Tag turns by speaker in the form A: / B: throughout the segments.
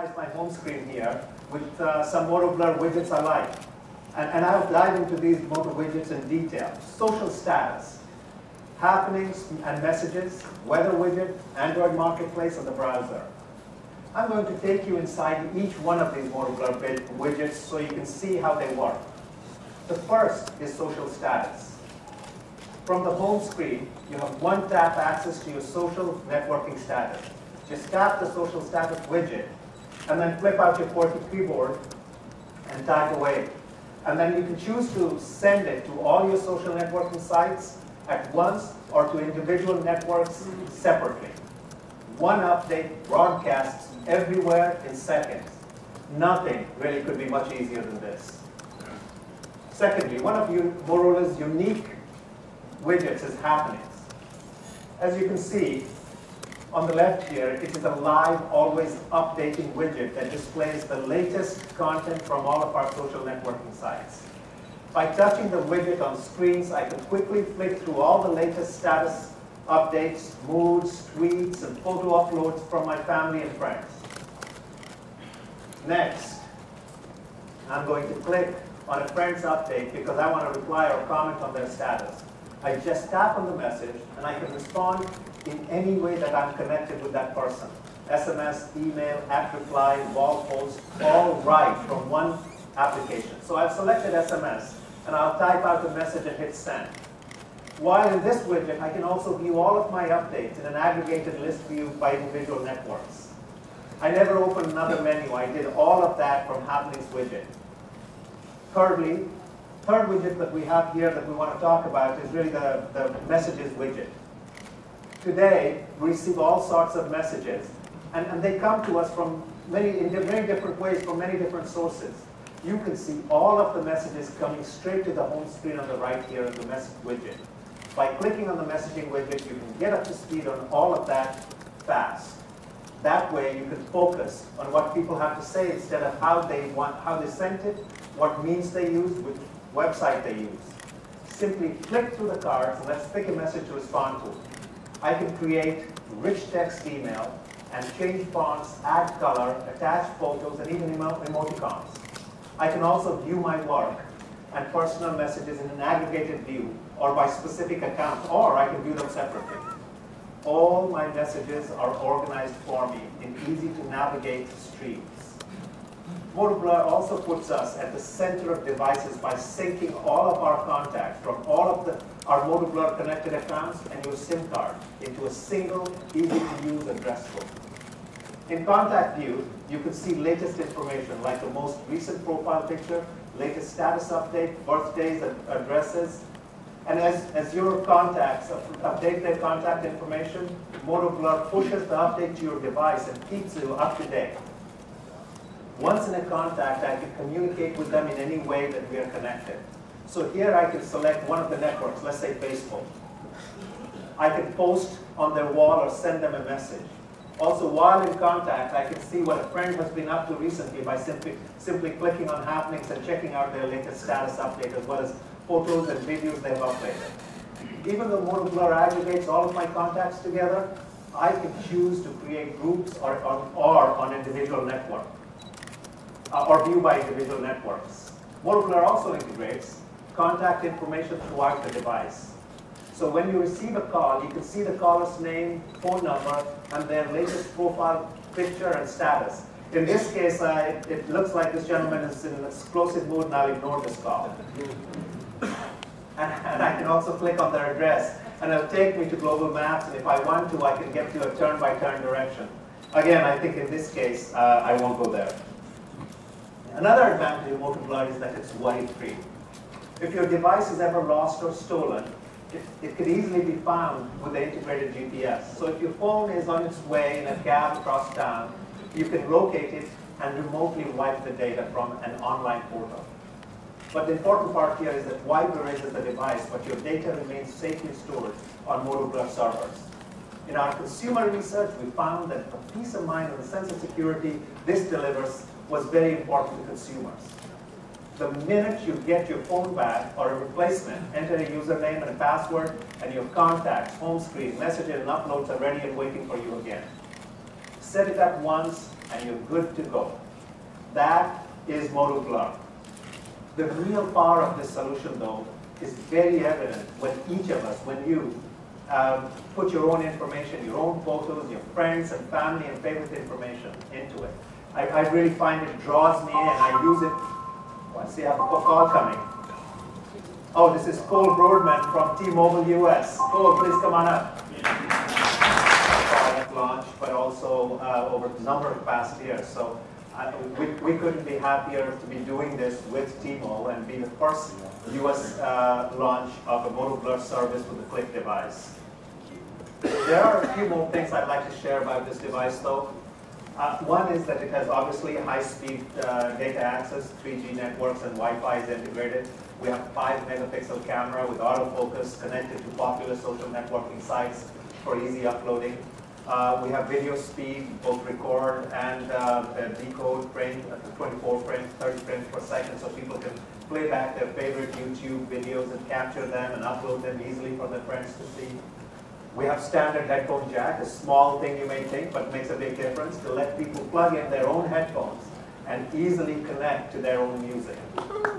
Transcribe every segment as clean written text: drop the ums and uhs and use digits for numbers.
A: customize my home screen here with some MOTOBLUR widgets I like. And I'll dive into these Moto widgets in detail. Social status, happenings and messages, weather widget, Android Marketplace, and the browser. I'm going to take you inside each one of these MOTOBLUR widgets so you can see how they work. The first is social status. From the home screen, you have one-tap access to your social networking status. Just tap the social status widget, and then flip out your QWERTY keyboard and type away. And then you can choose to send it to all your social networking sites at once or to individual networks separately. One update broadcasts everywhere in seconds. Nothing really could be much easier than this. Secondly, one of Motorola's unique widgets is happenings. As you can see, on the left here, it is a live, always updating widget that displays the latest content from all of our social networking sites. By touching the widget on screens, I can quickly flick through all the latest status updates, moods, tweets, and photo uploads from my family and friends. Next, I'm going to click on a friend's update because I want to reply or comment on their status. I just tap on the message, and I can respond in any way that I'm connected with that person. SMS, email, @reply, wall post, all right from one application. So I've selected SMS, and I'll type out the message and hit send. While in this widget, I can also view all of my updates in an aggregated list view by individual networks. I never opened another menu. I did all of that from Happenings widget. Thirdly, third widget that we have here that we want to talk about is really the messages widget. Today, we receive all sorts of messages, and they come to us from in very different ways from many different sources. You can see all of the messages coming straight to the home screen on the right here in the message widget. By clicking on the messaging widget, you can get up to speed on all of that fast. That way, you can focus on what people have to say instead of how they sent it, what means they use, which website they use. Simply flick through the cards and let's pick a message to respond to. I can create rich text email and change fonts, add color, attach photos, and even emoticons. I can also view my work and personal messages in an aggregated view or by specific accounts, or I can view them separately. All my messages are organized for me in easy-to-navigate streams. MOTOBLUR also puts us at the center of devices by syncing all of our contacts from all of our MOTOBLUR connected accounts and your SIM card into a single, easy-to-use address book. In contact view, you can see latest information like the most recent profile picture, latest status update, birthdays, addresses. And as your contacts update their contact information, MOTOBLUR pushes the update to your device and keeps you up to date. Once in a contact, I can communicate with them in any way that we are connected. So here I can select one of the networks, let's say Facebook. I can post on their wall or send them a message. Also, while in contact, I can see what a friend has been up to recently by simply clicking on happenings and checking out their latest status update, as well as photos and videos they've uploaded. Even though MOTOBLUR aggregates all of my contacts together, I can choose to create groups or on individual network, or view by individual networks. MOTOBLUR also integrates contact information throughout the device. So when you receive a call, you can see the caller's name, phone number, and their latest profile picture and status. In this case, it looks like this gentleman is in an explosive mood, and I'll ignore this call. And I can also click on their address, and it'll take me to global maps, and if I want to, I can get to a turn-by-turn direction. Again, I think in this case, I won't go there. Another advantage of MOTOBLUR is that it's worry-free. If your device is ever lost or stolen, it could easily be found with the integrated GPS. So if your phone is on its way in a cab across town, you can locate it and remotely wipe the data from an online portal. But the important part here is that wipe erases the device, but your data remains safely stored on MOTOBLUR servers. In our consumer research, we found that the peace of mind and the sense of security this delivers was very important to consumers. The minute you get your phone back or a replacement, enter a username and a password, and your contacts, home screen, messages, and uploads are ready and waiting for you again. Set it up once, and you're good to go. That is MOTOBLUR. The real power of this solution, though, is very evident when each of us, when you put your own information, your own photos, your friends and family and favorite information into it. I really find it draws me in. I use it. Oh, I see I have a call coming. Oh, this is Cole Broadman from T-Mobile US. Cole, please come on up. Product launch, but also over a number of past years. So we couldn't be happier to be doing this with T-Mobile and be the first US launch of a MOTOBLUR service with the CLIQ device. There are a few more things I'd like to share about this device, though. One is that it has obviously high-speed data access, 3G networks, and Wi-Fi is integrated. We have 5-megapixel camera with autofocus connected to popular social networking sites for easy uploading. We have video speed, both record and decode frame, 24 frames, 30 frames per second, so people can play back their favorite YouTube videos and capture them and upload them easily for their friends to see. We have standard headphone jack, a small thing you may think, but makes a big difference, to let people plug in their own headphones and easily connect to their own music.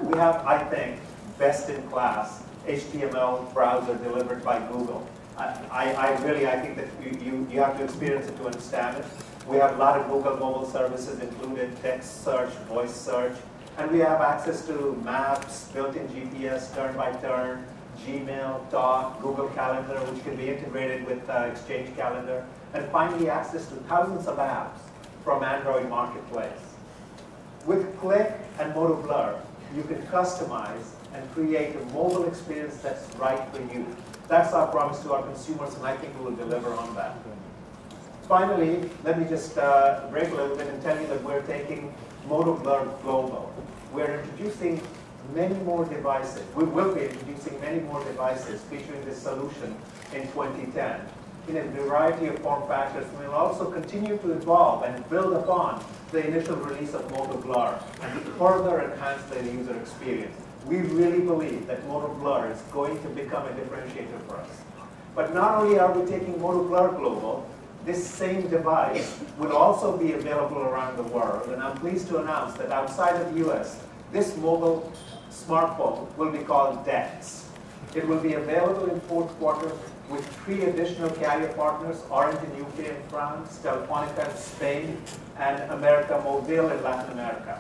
A: We have, I think, best-in-class HTML browser delivered by Google. I think that you have to experience it to understand it. We have a lot of Google mobile services included, text search, voice search, and we have access to maps, built-in GPS, turn-by-turn, Gmail, Talk, Google Calendar, which can be integrated with Exchange Calendar, and finally access to thousands of apps from Android Marketplace. With CLIQ and MOTOBLUR, you can customize and create a mobile experience that's right for you. That's our promise to our consumers, and I think we will deliver on that. Finally, let me just break a little bit and tell you that we're taking MOTOBLUR global. We're introducing many more devices. We will be introducing many more devices featuring this solution in 2010 in a variety of form factors. We'll also continue to evolve and build upon the initial release of MOTOBLUR and further enhance the user experience. We really believe that MOTOBLUR is going to become a differentiator for us. But not only are we taking MOTOBLUR global, this same device will also be available around the world. And I'm pleased to announce that outside of the US, this mobile smartphone will be called DEXT. It will be available in fourth quarter with 3 additional carrier partners, Orange in UK and France, Telefonica in Spain, and America Mobile in Latin America.